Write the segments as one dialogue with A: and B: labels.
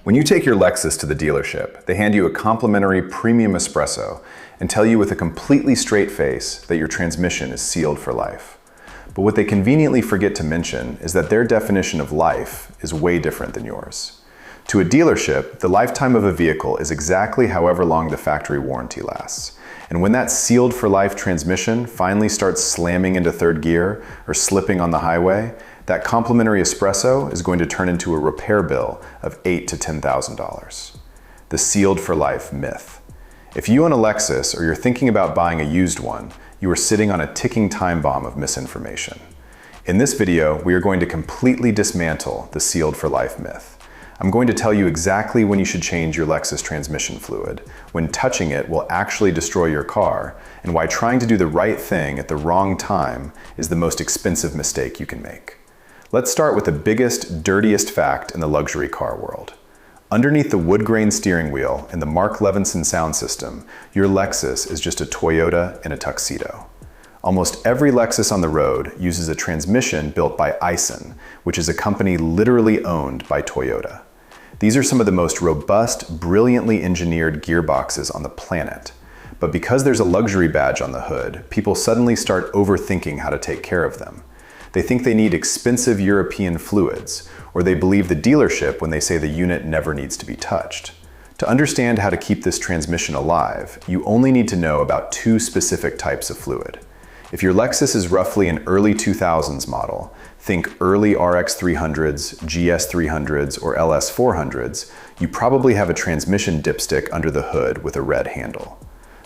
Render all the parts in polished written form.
A: When you take your Lexus to the dealership, they hand you a complimentary premium espresso and tell you with a completely straight face that your transmission is sealed for life. But what they conveniently forget to mention is that their definition of life is way different than yours. To a dealership, the lifetime of a vehicle is exactly however long the factory warranty lasts. And when that sealed for life transmission finally starts slamming into third gear or slipping on the highway, that complimentary espresso is going to turn into a repair bill of $8,000 to $10,000. The sealed for life myth. If you own a Lexus or you're thinking about buying a used one, you are sitting on a ticking time bomb of misinformation. In this video, we are going to completely dismantle the sealed for life myth. I'm going to tell you exactly when you should change your Lexus transmission fluid, when touching it will actually destroy your car, and why trying to do the right thing at the wrong time is the most expensive mistake you can make. Let's start with the biggest, dirtiest fact in the luxury car world. Underneath the wood grain steering wheel and the Mark Levinson sound system, your Lexus is just a Toyota in a tuxedo. Almost every Lexus on the road uses a transmission built by Aisin, which is a company literally owned by Toyota. These are some of the most robust, brilliantly engineered gearboxes on the planet. But because there's a luxury badge on the hood, people suddenly start overthinking how to take care of them. They think they need expensive European fluids, or they believe the dealership when they say the unit never needs to be touched. To understand how to keep this transmission alive, you only need to know about two specific types of fluid. If your Lexus is roughly an early 2000s model, think early RX 300s, GS 300s, or LS 400s, you probably have a transmission dipstick under the hood with a red handle.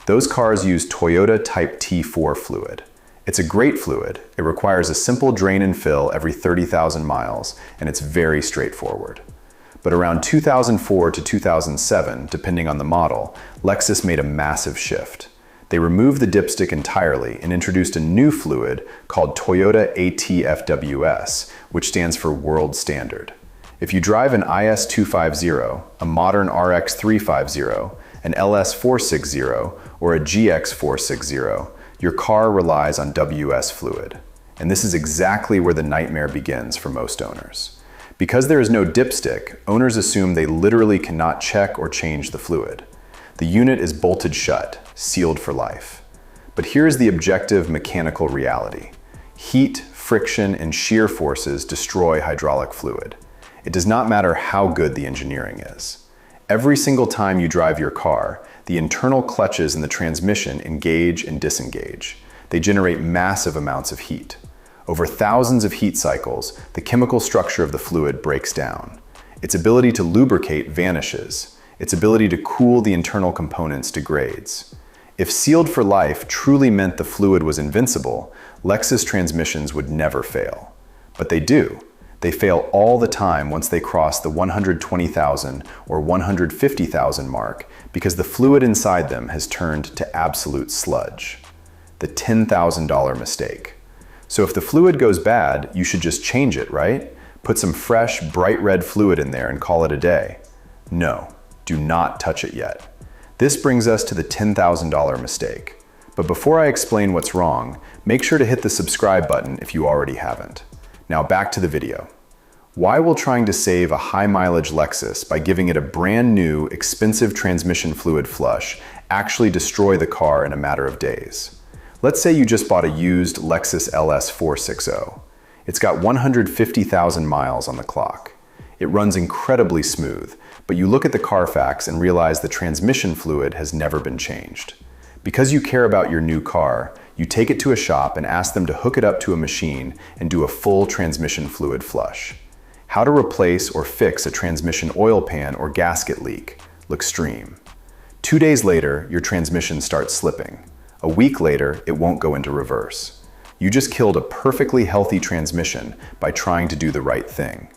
A: Those cars use Toyota Type T4 fluid. It's a great fluid. It requires a simple drain and fill every 30,000 miles, and it's very straightforward. But around 2004 to 2007, depending on the model, Lexus made a massive shift. They removed the dipstick entirely and introduced a new fluid called Toyota ATFWS, which stands for World Standard. If you drive an IS 250, a modern RX 350, an LS 460, or a GX 460, your car relies on WS fluid. And this is exactly where the nightmare begins for most owners. Because there is no dipstick, owners assume they literally cannot check or change the fluid. The unit is bolted shut, sealed for life. But here's the objective mechanical reality. Heat, friction, and shear forces destroy hydraulic fluid. It does not matter how good the engineering is. Every single time you drive your car, the internal clutches in the transmission engage and disengage. They generate massive amounts of heat. Over thousands of heat cycles, the chemical structure of the fluid breaks down. Its ability to lubricate vanishes. Its ability to cool the internal components degrades. If sealed for life truly meant the fluid was invincible, Lexus transmissions would never fail. But they do. They fail all the time once they cross the 120,000 or 150,000 mark because the fluid inside them has turned to absolute sludge. The $10,000 mistake. So if the fluid goes bad, you should just change it, right? Put some fresh, bright red fluid in there and call it a day. No, do not touch it yet. This brings us to the $10,000 mistake. But before I explain what's wrong, make sure to hit the subscribe button if you already haven't. Now back to the video. Why will trying to save a high mileage Lexus by giving it a brand new, expensive transmission fluid flush actually destroy the car in a matter of days? Let's say you just bought a used Lexus LS 460. It's got 150,000 miles on the clock. It runs incredibly smooth, but you look at the Carfax and realize the transmission fluid has never been changed. Because you care about your new car, you take it to a shop and ask them to hook it up to a machine and do a full transmission fluid flush. How to replace or fix a transmission oil pan or gasket leak. Lextreme. 2 days later, your transmission starts slipping. A week later, it won't go into reverse. You just killed a perfectly healthy transmission by trying to do the right thing.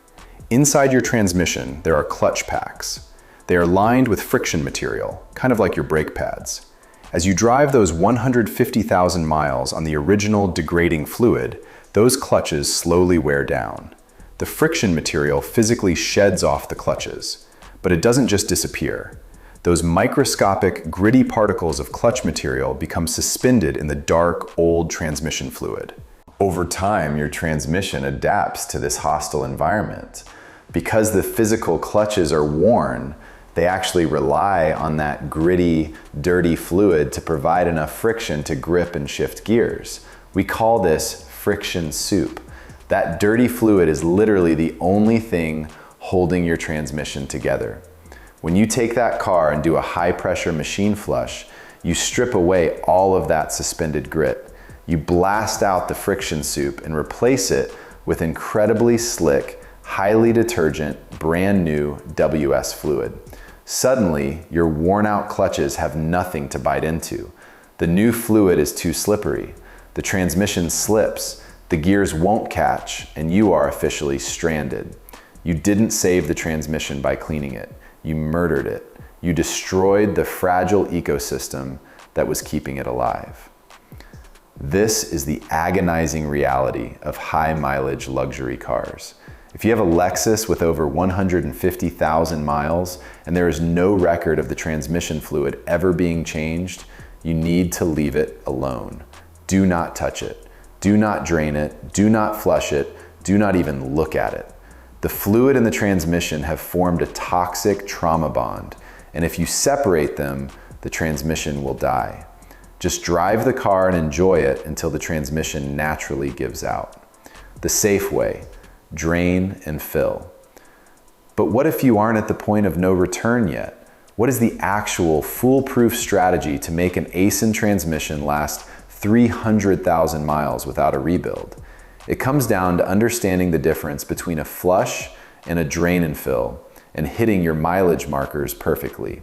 A: Inside your transmission, there are clutch packs. They are lined with friction material, kind of like your brake pads. As you drive those 150,000 miles on the original degrading fluid, those clutches slowly wear down. The friction material physically sheds off the clutches, but it doesn't just disappear. Those microscopic, gritty particles of clutch material become suspended in the dark, old transmission fluid. Over time, your transmission adapts to this hostile environment. Because the physical clutches are worn, they actually rely on that gritty, dirty fluid to provide enough friction to grip and shift gears. We call this friction soup. That dirty fluid is literally the only thing holding your transmission together. When you take that car and do a high pressure machine flush, you strip away all of that suspended grit. You blast out the friction soup and replace it with incredibly slick, highly detergent, brand new WS fluid. Suddenly, your worn out clutches have nothing to bite into. The new fluid is too slippery. The transmission slips, the gears won't catch, and you are officially stranded. You didn't save the transmission by cleaning it. You murdered it. You destroyed the fragile ecosystem that was keeping it alive. This is the agonizing reality of high mileage luxury cars. If you have a Lexus with over 150,000 miles and there is no record of the transmission fluid ever being changed, you need to leave it alone. Do not touch it. Do not drain it. Do not flush it. Do not even look at it. The fluid and the transmission have formed a toxic trauma bond, and if you separate them, the transmission will die. Just drive the car and enjoy it until the transmission naturally gives out. The safe way: drain and fill. But what if you aren't at the point of no return yet? What is the actual foolproof strategy to make an ASIN transmission last 300,000 miles without a rebuild? It comes down to understanding the difference between a flush and a drain and fill, and hitting your mileage markers perfectly.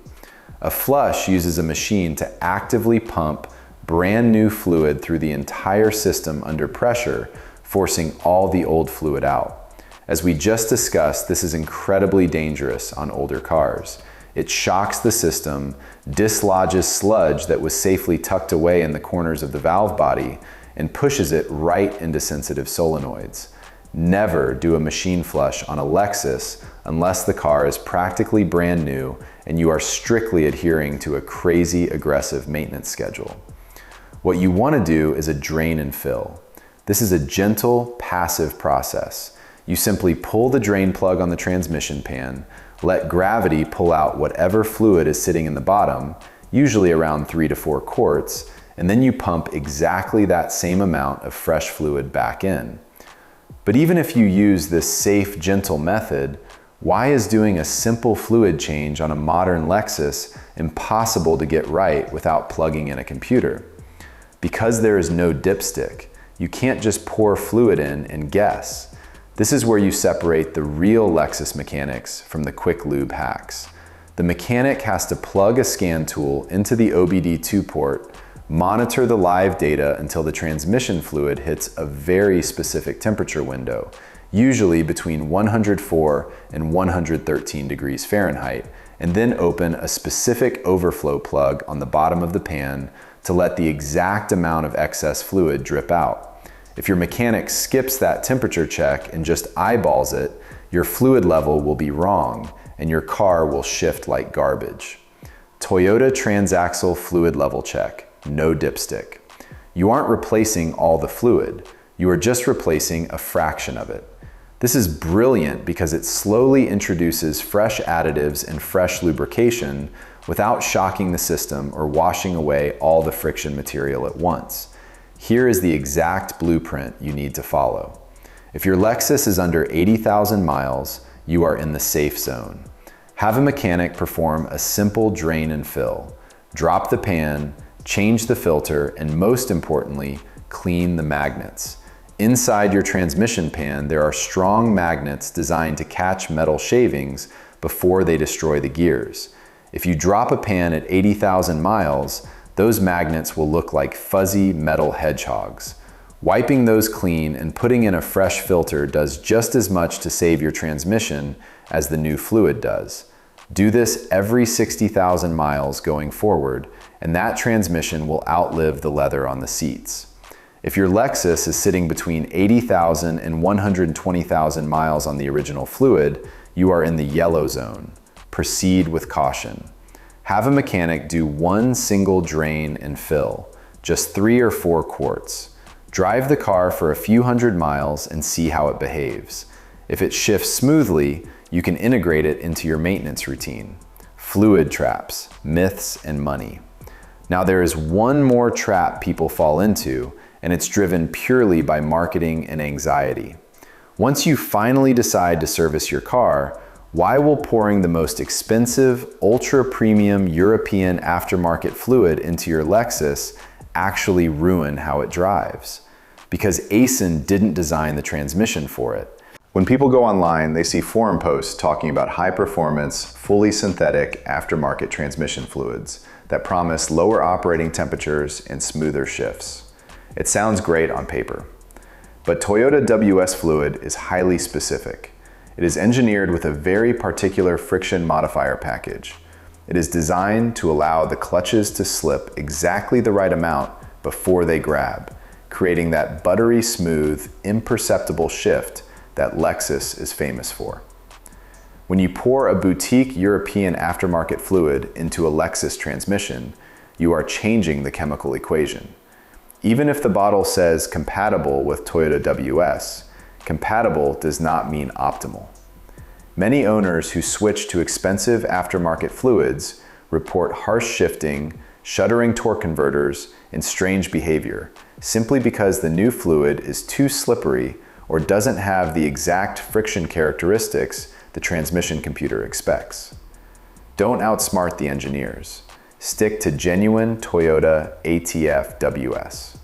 A: A flush uses a machine to actively pump brand new fluid through the entire system under pressure, forcing all the old fluid out. As we just discussed, this is incredibly dangerous on older cars. It shocks the system, dislodges sludge that was safely tucked away in the corners of the valve body, and pushes it right into sensitive solenoids. Never do a machine flush on a Lexus unless the car is practically brand new and you are strictly adhering to a crazy aggressive maintenance schedule. What you want to do is a drain and fill. This is a gentle, passive process. You simply pull the drain plug on the transmission pan, let gravity pull out whatever fluid is sitting in the bottom, usually around 3 to 4 quarts, and then you pump exactly that same amount of fresh fluid back in. But even if you use this safe, gentle method, why is doing a simple fluid change on a modern Lexus impossible to get right without plugging in a computer? Because there is no dipstick. You can't just pour fluid in and guess. This is where you separate the real Lexus mechanics from the quick lube hacks. The mechanic has to plug a scan tool into the OBD2 port, monitor the live data until the transmission fluid hits a very specific temperature window, usually between 104 and 113 degrees Fahrenheit, and then open a specific overflow plug on the bottom of the pan to let the exact amount of excess fluid drip out. If your mechanic skips that temperature check and just eyeballs it, your fluid level will be wrong and your car will shift like garbage. Toyota transaxle fluid level check. No dipstick. You aren't replacing all the fluid. You are just replacing a fraction of it. This is brilliant because it slowly introduces fresh additives and fresh lubrication without shocking the system or washing away all the friction material at once. Here is the exact blueprint you need to follow. If your Lexus is under 80,000 miles, you are in the safe zone. Have a mechanic perform a simple drain and fill. Drop the pan, change the filter, and most importantly, clean the magnets. Inside your transmission pan, there are strong magnets designed to catch metal shavings before they destroy the gears. If you drop a pan at 80,000 miles, those magnets will look like fuzzy metal hedgehogs. Wiping those clean and putting in a fresh filter does just as much to save your transmission as the new fluid does. Do this every 60,000 miles going forward, and that transmission will outlive the leather on the seats. If your Lexus is sitting between 80,000 and 120,000 miles on the original fluid, you are in the yellow zone. Proceed with caution. Have a mechanic do one single drain and fill, just 3 or 4 quarts. Drive the car for a few hundred miles and see how it behaves. If it shifts smoothly, you can integrate it into your maintenance routine. Fluid traps, myths, and money. Now there is one more trap people fall into, and it's driven purely by marketing and anxiety. Once you finally decide to service your car, why will pouring the most expensive, ultra-premium European aftermarket fluid into your Lexus actually ruin how it drives? Because ASIN didn't design the transmission for it. When people go online, they see forum posts talking about high-performance, fully synthetic aftermarket transmission fluids that promise lower operating temperatures and smoother shifts. It sounds great on paper. But Toyota WS fluid is highly specific. It is engineered with a very particular friction modifier package. It is designed to allow the clutches to slip exactly the right amount before they grab, creating that buttery smooth, imperceptible shift that Lexus is famous for. When you pour a boutique European aftermarket fluid into a Lexus transmission, you are changing the chemical equation. Even if the bottle says compatible with Toyota WS, compatible does not mean optimal. Many owners who switch to expensive aftermarket fluids report harsh shifting, shuddering torque converters, and strange behavior, simply because the new fluid is too slippery or doesn't have the exact friction characteristics the transmission computer expects. Don't outsmart the engineers. Stick to genuine Toyota ATF WS.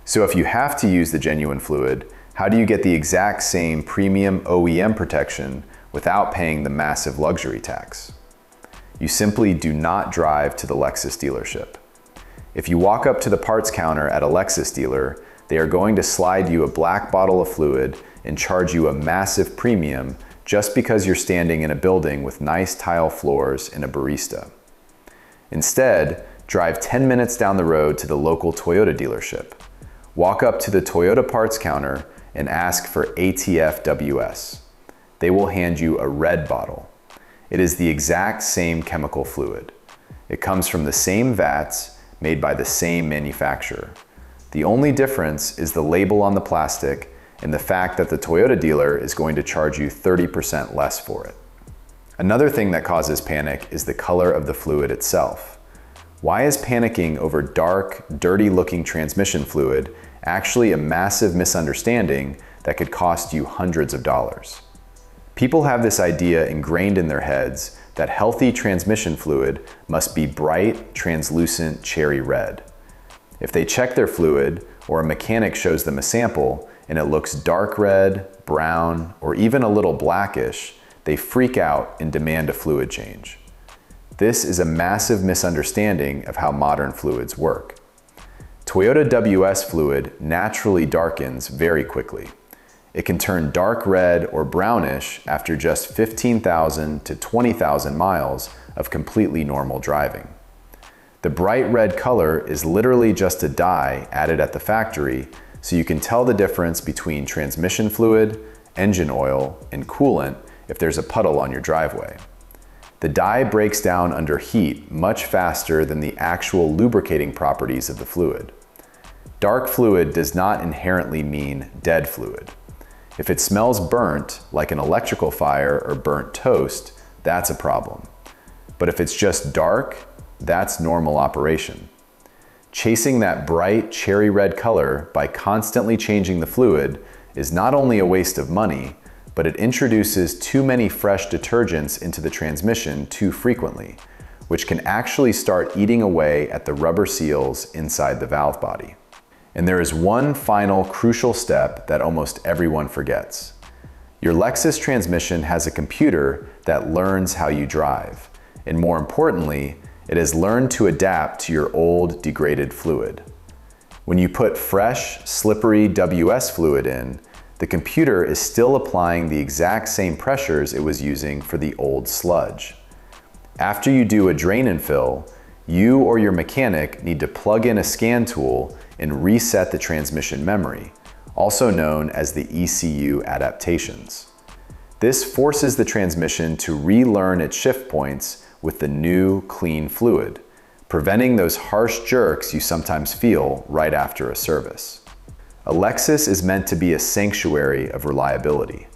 A: So if you have to use the genuine fluid, how do you get the exact same premium OEM protection without paying the massive luxury tax? You simply do not drive to the Lexus dealership. If you walk up to the parts counter at a Lexus dealer, they are going to slide you a black bottle of fluid and charge you a massive premium just because you're standing in a building with nice tile floors and a barista. Instead, drive 10 minutes down the road to the local Toyota dealership. Walk up to the Toyota parts counter and ask for ATF WS. They will hand you a red bottle. It is the exact same chemical fluid. It comes from the same vats made by the same manufacturer. The only difference is the label on the plastic and the fact that the Toyota dealer is going to charge you 30% less for it. Another thing that causes panic is the color of the fluid itself. Why is panicking over dark, dirty-looking transmission fluid actually a massive misunderstanding that could cost you hundreds of dollars? People have this idea ingrained in their heads that healthy transmission fluid must be bright, translucent cherry red. If they check their fluid, or a mechanic shows them a sample, and it looks dark red, brown, or even a little blackish, they freak out and demand a fluid change. This is a massive misunderstanding of how modern fluids work. Toyota WS fluid naturally darkens very quickly. It can turn dark red or brownish after just 15,000 to 20,000 miles of completely normal driving. The bright red color is literally just a dye added at the factory, so you can tell the difference between transmission fluid, engine oil, and coolant if there's a puddle on your driveway. The dye breaks down under heat much faster than the actual lubricating properties of the fluid. Dark fluid does not inherently mean dead fluid. If it smells burnt, like an electrical fire or burnt toast, that's a problem. But if it's just dark, that's normal operation. Chasing that bright cherry red color by constantly changing the fluid is not only a waste of money, but it introduces too many fresh detergents into the transmission too frequently, which can actually start eating away at the rubber seals inside the valve body. And there is one final crucial step that almost everyone forgets. Your Lexus transmission has a computer that learns how you drive, and more importantly, it has learned to adapt to your old, degraded fluid. When you put fresh, slippery WS fluid in, the computer is still applying the exact same pressures it was using for the old sludge. After you do a drain and fill, you or your mechanic need to plug in a scan tool and reset the transmission memory, also known as the ECU adaptations. This forces the transmission to relearn its shift points with the new, clean fluid, preventing those harsh jerks you sometimes feel right after a service. A Lexus is meant to be a sanctuary of reliability.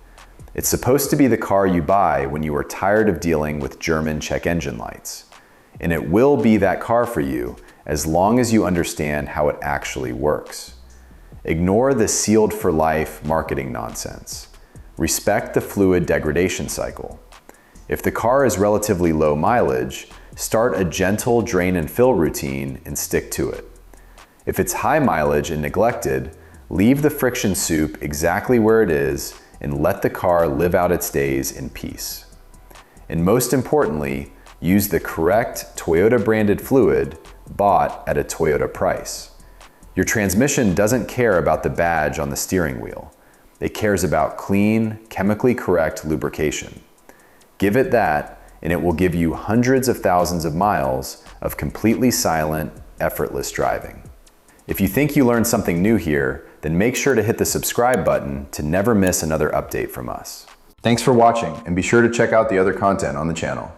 A: It's supposed to be the car you buy when you are tired of dealing with German check engine lights. And it will be that car for you as long as you understand how it actually works. Ignore the sealed for life marketing nonsense. Respect the fluid degradation cycle. If the car is relatively low mileage, start a gentle drain and fill routine and stick to it. If it's high mileage and neglected, leave the friction soup exactly where it is and let the car live out its days in peace. And most importantly, use the correct Toyota branded fluid bought at a Toyota price. Your transmission doesn't care about the badge on the steering wheel. It cares about clean, chemically correct lubrication. Give it that, and it will give you hundreds of thousands of miles of completely silent, effortless driving. If you think you learned something new here, then make sure to hit the subscribe button to never miss another update from us. Thanks for watching, and be sure to check out the other content on the channel.